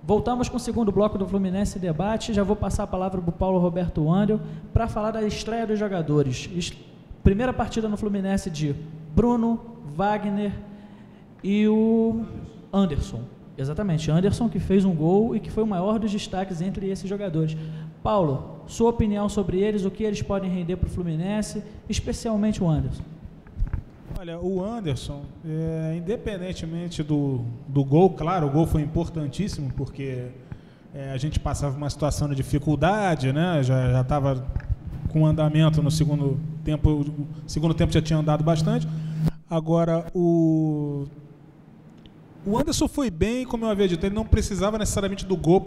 Voltamos com o segundo bloco do Fluminense Debate. Já vou passar a palavra para o Paulo Roberto Wandel para falar da estreia dos jogadores. Primeira partida no Fluminense de Bruno, Wagner e o Anderson. Exatamente, Anderson, que fez um gol e que foi o maior dos destaques entre esses jogadores. Paulo, sua opinião sobre eles, o que eles podem render para o Fluminense, especialmente o Anderson. Olha, o Anderson, independentemente do gol, claro, o gol foi importantíssimo, porque a gente passava uma situação de dificuldade, né? Já estava com andamento no segundo tempo, o segundo tempo já tinha andado bastante. Agora, o Anderson foi bem, como eu havia dito, ele não precisava necessariamente do gol,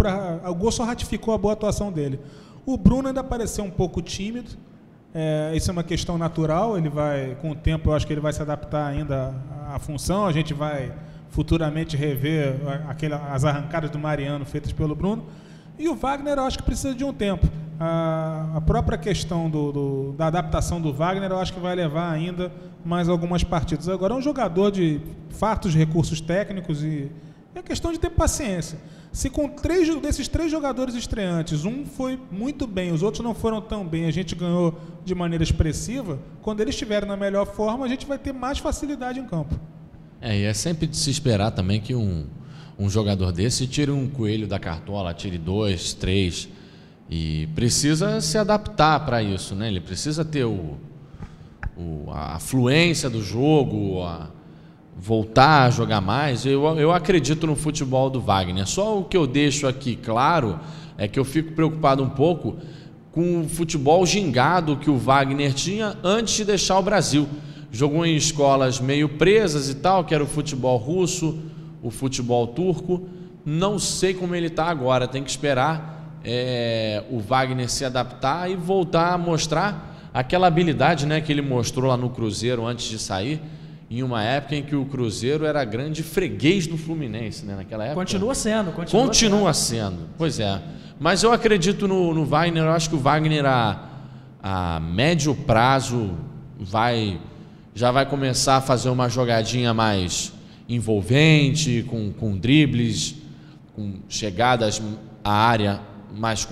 o gol só ratificou a boa atuação dele. O Bruno ainda pareceu um pouco tímido, isso é uma questão natural, ele vai, com o tempo, eu acho que ele vai se adaptar ainda à função, a gente vai futuramente rever as arrancadas do Mariano feitas pelo Bruno, e o Wagner eu acho que precisa de um tempo. A própria questão da adaptação do Wagner eu acho que vai levar ainda mais algumas partidas. Agora é um jogador de fartos recursos técnicos e é questão de ter paciência. Se com desses três jogadores estreantes, um foi muito bem, os outros não foram tão bem, a gente ganhou de maneira expressiva, quando eles estiverem na melhor forma, a gente vai ter mais facilidade em campo. E é sempre de se esperar também que um jogador desse tire um coelho da cartola, tire 2, 3, e precisa se adaptar para isso, né? Ele precisa ter a fluência do jogo, voltar a jogar mais. Eu acredito no futebol do Wagner. Só o que eu deixo aqui claro é que eu fico preocupado um pouco com o futebol gingado que o Wagner tinha antes de deixar o Brasil. Jogou em escolas meio presas e tal, que era o futebol russo, o futebol turco. Não sei como ele está agora, tem que esperar o Wagner se adaptar e voltar a mostrar aquela habilidade, né, que ele mostrou lá no Cruzeiro antes de sair, em uma época em que o Cruzeiro era grande freguês do Fluminense, né, naquela época. Continua sendo. Pois é. Mas eu acredito no Wagner. Eu acho que o Wagner a médio prazo já vai começar a fazer uma jogadinha mais envolvente, com dribles, com chegadas à área mais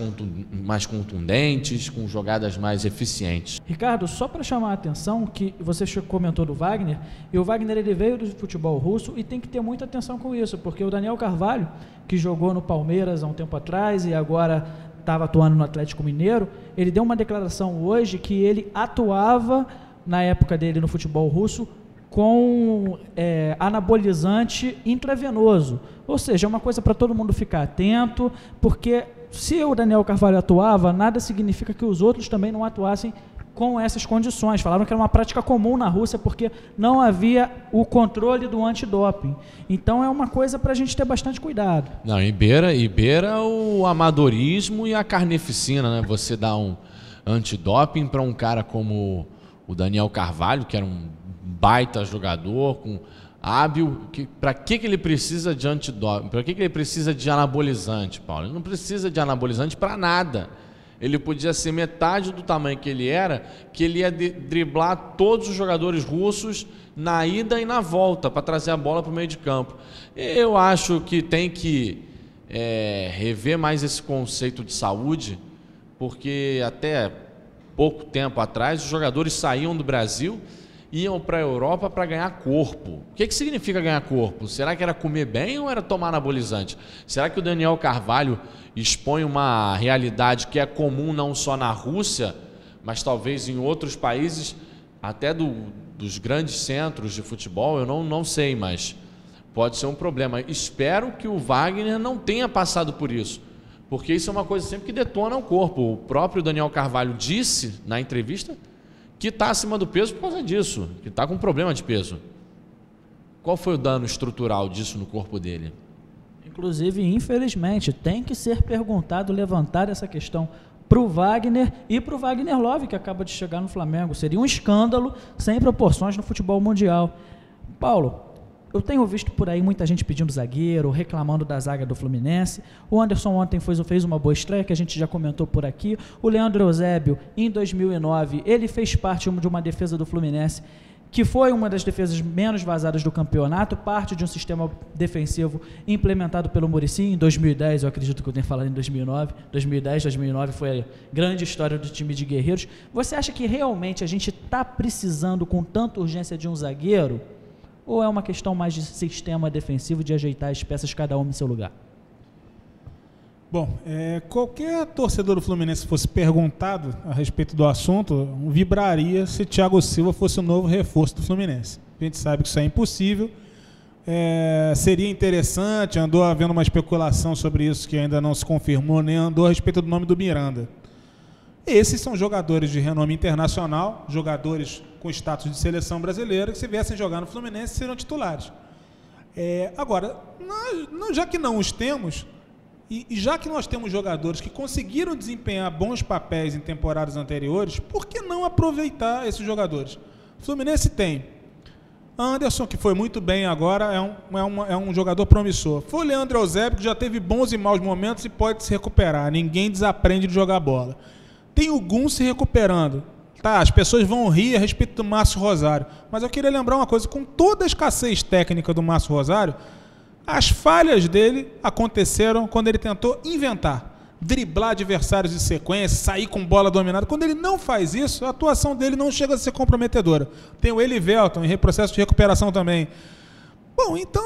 contundentes, com jogadas mais eficientes. Ricardo, só para chamar a atenção, que você comentou do Wagner, e o Wagner ele veio do futebol russo e tem que ter muita atenção com isso, porque o Daniel Carvalho, que jogou no Palmeiras há um tempo atrás e agora estava atuando no Atlético Mineiro, ele deu uma declaração hoje que ele atuava, na época dele no futebol russo, com anabolizante intravenoso, ou seja, é uma coisa para todo mundo ficar atento, porque se o Daniel Carvalho atuava, nada significa que os outros também não atuassem com essas condições. Falaram que era uma prática comum na Rússia porque não havia o controle do antidoping. Então é uma coisa para a gente ter bastante cuidado. Não, e beira o amadorismo e a carneficina, né? Você dá um antidoping para um cara como o Daniel Carvalho, que era um baita jogador, com hábil, para que ele precisa de antidoping? Para que ele precisa de anabolizante, Paulo? Ele não precisa de anabolizante para nada. Ele podia ser metade do tamanho que ele era, que ele ia driblar todos os jogadores russos na ida e na volta, para trazer a bola para o meio de campo. Eu acho que tem que rever mais esse conceito de saúde, porque até pouco tempo atrás os jogadores saíam do Brasil, iam para a Europa para ganhar corpo. O que significa ganhar corpo? Será que era comer bem ou era tomar anabolizante? Será que o Daniel Carvalho expõe uma realidade que é comum não só na Rússia, mas talvez em outros países, até dos grandes centros de futebol? Eu não sei, mas pode ser um problema. Espero que o Wagner não tenha passado por isso, porque isso é uma coisa sempre que detona o corpo. O próprio Daniel Carvalho disse na entrevista que está acima do peso por causa disso, que está com problema de peso. Qual foi o dano estrutural disso no corpo dele? Inclusive, infelizmente, tem que ser perguntado, levantar essa questão para o Wagner e para o Wagner Love, que acaba de chegar no Flamengo. Seria um escândalo sem proporções no futebol mundial. Paulo, eu tenho visto por aí muita gente pedindo zagueiro, reclamando da zaga do Fluminense. O Anderson ontem fez uma boa estreia, que a gente já comentou por aqui. O Leandro Eusébio, em 2009, ele fez parte de uma defesa do Fluminense que foi uma das defesas menos vazadas do campeonato, parte de um sistema defensivo implementado pelo Muricy em 2010, eu acredito que eu tenha falado em 2009, 2010, 2009 foi a grande história do time de guerreiros. Você acha que realmente a gente está precisando com tanta urgência de um zagueiro, ou é uma questão mais de sistema defensivo, de ajeitar as peças cada uma em seu lugar? Bom, qualquer torcedor do Fluminense fosse perguntado a respeito do assunto, vibraria se Thiago Silva fosse o novo reforço do Fluminense. A gente sabe que isso é impossível. Seria interessante, andou havendo uma especulação sobre isso que ainda não se confirmou, nem andou a respeito do nome do Miranda. Esses são jogadores de renome internacional, jogadores com status de seleção brasileira, que se viessem jogar no Fluminense seriam titulares. Agora, já que não os temos, e já que nós temos jogadores que conseguiram desempenhar bons papéis em temporadas anteriores, por que não aproveitar esses jogadores? O Fluminense tem Anderson, que foi muito bem agora, é um jogador promissor. Foi o Leandro Eusébio, que já teve bons e maus momentos e pode se recuperar. Ninguém desaprende de jogar bola. Tem o Gum se recuperando. Tá, as pessoas vão rir a respeito do Márcio Rosário, mas eu queria lembrar uma coisa, com toda a escassez técnica do Márcio Rosário, as falhas dele aconteceram quando ele tentou inventar, driblar adversários de sequência, sair com bola dominada. Quando ele não faz isso, a atuação dele não chega a ser comprometedora. Tem o Elivelton em processo de recuperação também. Bom, então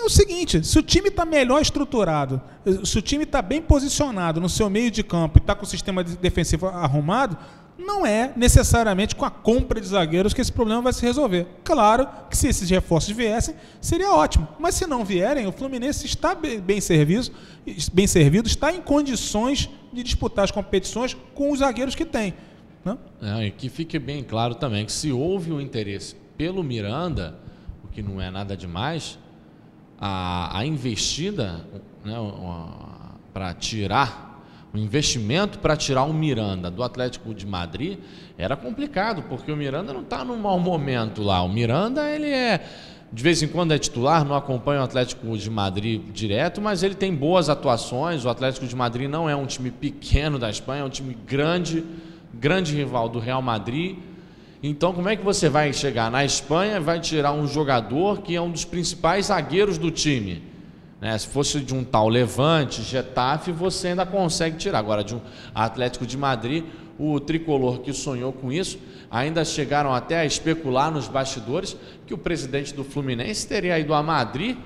é o seguinte, se o time está melhor estruturado, se o time está bem posicionado no seu meio de campo e está com o sistema defensivo arrumado, não é necessariamente com a compra de zagueiros que esse problema vai se resolver. Claro que se esses reforços viessem, seria ótimo. Mas se não vierem, o Fluminense está bem servido, está em condições de disputar as competições com os zagueiros que tem. Né? E que fique bem claro também que se houve um interesse pelo Miranda, o que não é nada demais, a investida, né, para tirar... O investimento para tirar o Miranda do Atlético de Madrid era complicado, porque o Miranda não está num mau momento lá. O Miranda, ele de vez em quando é titular, não acompanha o Atlético de Madrid direto, mas ele tem boas atuações. O Atlético de Madrid não é um time pequeno da Espanha, é um time grande, grande rival do Real Madrid. Então, como é que você vai chegar na Espanha e vai tirar um jogador que é um dos principais zagueiros do time? Se fosse de um tal Levante, Getafe, você ainda consegue tirar. Agora, de um Atlético de Madrid, o tricolor que sonhou com isso, ainda chegaram até a especular nos bastidores que o presidente do Fluminense teria ido a Madrid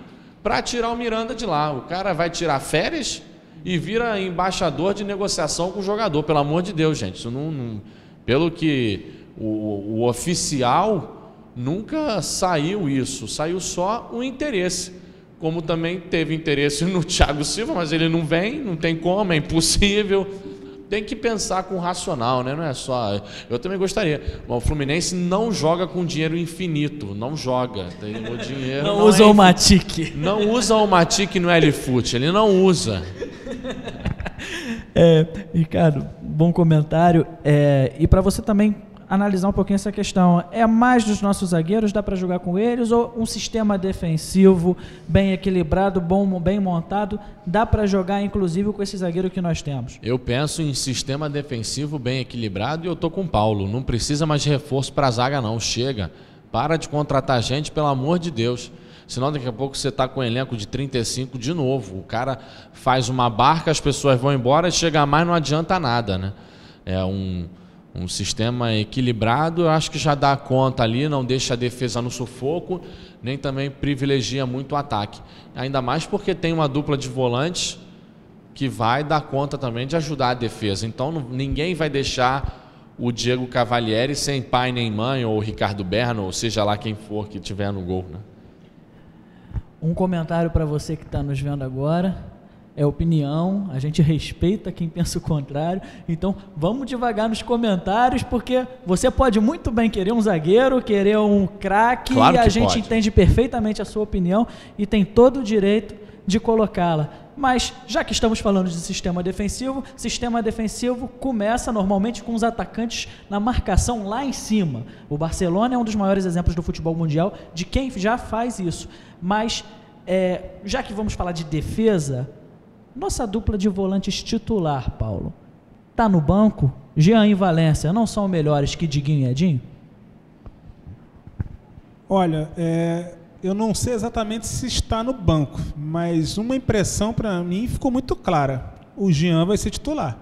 para tirar o Miranda de lá. O cara vai tirar férias e vira embaixador de negociação com o jogador. Pelo amor de Deus, gente. Isso pelo que o oficial, nunca saiu isso. Saiu só o interesse. Como também teve interesse no Thiago Silva, mas ele não vem, não tem como, é impossível. Tem que pensar com racional, né? Não é só... Eu também gostaria. Bom, o Fluminense não joga com dinheiro infinito, não joga. O dinheiro não usa o Matic. Não usa o Matic no L-Foot, ele não usa. Ricardo, bom comentário. E para você também analisar um pouquinho essa questão, é mais dos nossos zagueiros, dá para jogar com eles, ou um sistema defensivo bem equilibrado, bem montado, dá para jogar inclusive com esse zagueiro que nós temos? Eu penso em sistema defensivo bem equilibrado e eu tô com o Paulo, não precisa mais de reforço para a zaga não, chega, para de contratar gente, pelo amor de Deus, senão daqui a pouco você está com um elenco de 35 de novo, o cara faz uma barca, as pessoas vão embora e chega mais não adianta nada, né? É um sistema equilibrado, eu acho que já dá conta ali, não deixa a defesa no sufoco, nem também privilegia muito o ataque. Ainda mais porque tem uma dupla de volantes que vai dar conta também de ajudar a defesa. Então ninguém vai deixar o Diego Cavalieri sem pai nem mãe, ou o Ricardo Berno, ou seja lá quem for que tiver no gol, né? Um comentário para você que está nos vendo agora. É opinião, a gente respeita quem pensa o contrário, então vamos devagar nos comentários, porque você pode muito bem querer um zagueiro, querer um craque, claro, e a gente pode. Entende perfeitamente a sua opinião e tem todo o direito de colocá-la. Mas, já que estamos falando de sistema defensivo começa normalmente com os atacantes na marcação lá em cima. O Barcelona é um dos maiores exemplos do futebol mundial de quem já faz isso. Mas, já que vamos falar de defesa, nossa dupla de volantes titular, Paulo, está no banco? Jean e Valência não são melhores que Diguinho e Edinho? Olha, eu não sei exatamente se está no banco, mas uma impressão para mim ficou muito clara. O Jean vai ser titular.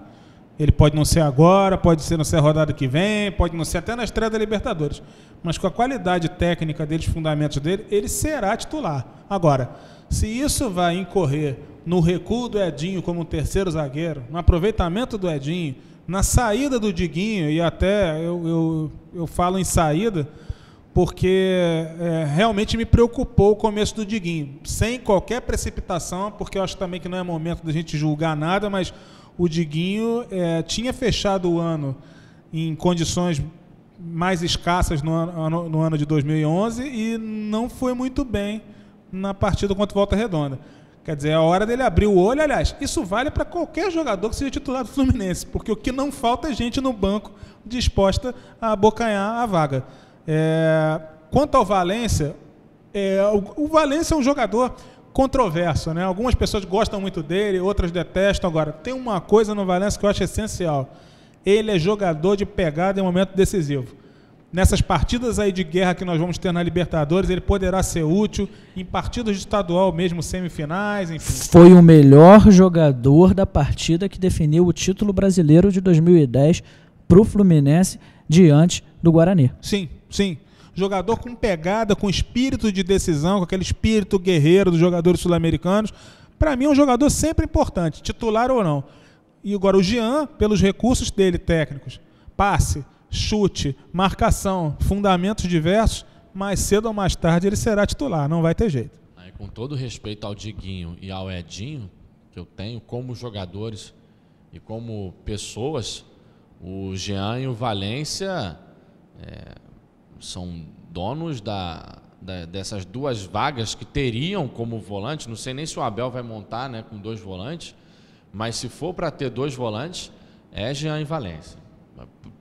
Ele pode não ser agora, pode ser não ser a rodada que vem, pode não ser até na estreia da Libertadores. Mas com a qualidade técnica dele, os fundamentos dele, ele será titular. Agora, se isso vai incorrer no recuo do Edinho como um terceiro zagueiro, no aproveitamento do Edinho, na saída do Diguinho, e até eu falo em saída, porque realmente me preocupou o começo do Diguinho. Sem qualquer precipitação, porque eu acho também que não é momento da gente julgar nada, mas o Diguinho tinha fechado o ano em condições mais escassas no ano de 2011 e não foi muito bem na partida contra o Volta Redonda. Quer dizer, é a hora dele abrir o olho. Aliás, isso vale para qualquer jogador que seja titular do Fluminense, porque o que não falta é gente no banco disposta a abocanhar a vaga. Quanto ao Valência, o Valência é um jogador controverso, né? Algumas pessoas gostam muito dele, outras detestam. Agora, tem uma coisa no Valência que eu acho essencial. Ele é jogador de pegada em momento decisivo. Nessas partidas aí de guerra que nós vamos ter na Libertadores, ele poderá ser útil em partidas de estadual mesmo, semifinais, enfim. Foi o melhor jogador da partida que definiu o título brasileiro de 2010 para o Fluminense diante do Guarani. Sim, sim. Jogador com pegada, com espírito de decisão, com aquele espírito guerreiro dos jogadores sul-americanos. Para mim é um jogador sempre importante, titular ou não. E agora o Jean, pelos recursos dele técnicos, passe, chute, marcação, fundamentos diversos, mais cedo ou mais tarde ele será titular, não vai ter jeito. Aí, com todo respeito ao Diguinho e ao Edinho, que eu tenho como jogadores e como pessoas, o Jean e o Valência são donos dessas duas vagas que teriam como volante. Não sei nem se o Abel vai montar, né, com 2 volantes, mas se for para ter 2 volantes, é Jean e Valência.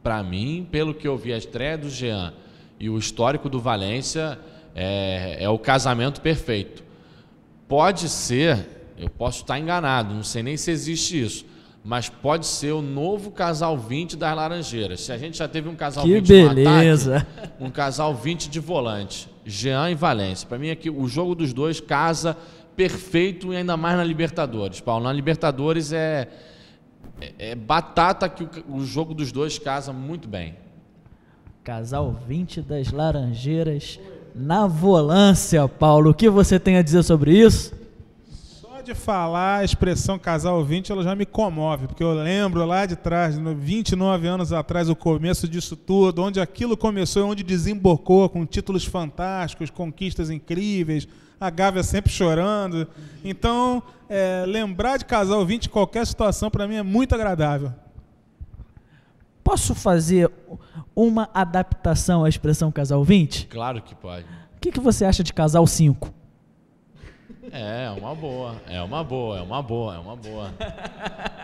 Para mim, pelo que eu vi a estreia do Jean e o histórico do Valência, é o casamento perfeito. Pode ser, eu posso estar enganado, não sei nem se existe isso, mas pode ser o novo casal 20 das Laranjeiras. Se a gente já teve um casal que 20 beleza. No ataque, um casal 20 de volante, Jean e Valência. Para mim, aqui, o jogo dos dois casa perfeito e ainda mais na Libertadores. Paulo, na Libertadores é batata que o jogo dos dois casa muito bem. Casal 20 das Laranjeiras na volância, Paulo. O que você tem a dizer sobre isso? Só de falar a expressão casal 20, ela já me comove, porque eu lembro lá de trás, 29 anos atrás, o começo disso tudo, onde aquilo começou, onde desembocou com títulos fantásticos, conquistas incríveis, a Gávea sempre chorando. Então, lembrar de casal 20 em qualquer situação, para mim, é muito agradável. Posso fazer uma adaptação à expressão casal 20? Claro que pode. O que você acha de casal 5? É uma boa, é uma boa, é uma boa, é uma boa.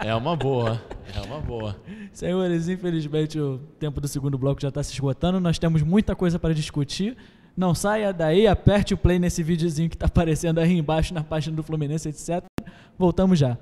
É uma boa, é uma boa. Senhores, infelizmente o tempo do segundo bloco já está se esgotando. Nós temos muita coisa para discutir. Não saia daí, aperte o play nesse videozinho que está aparecendo aí embaixo na página do Fluminense, etc. Voltamos já.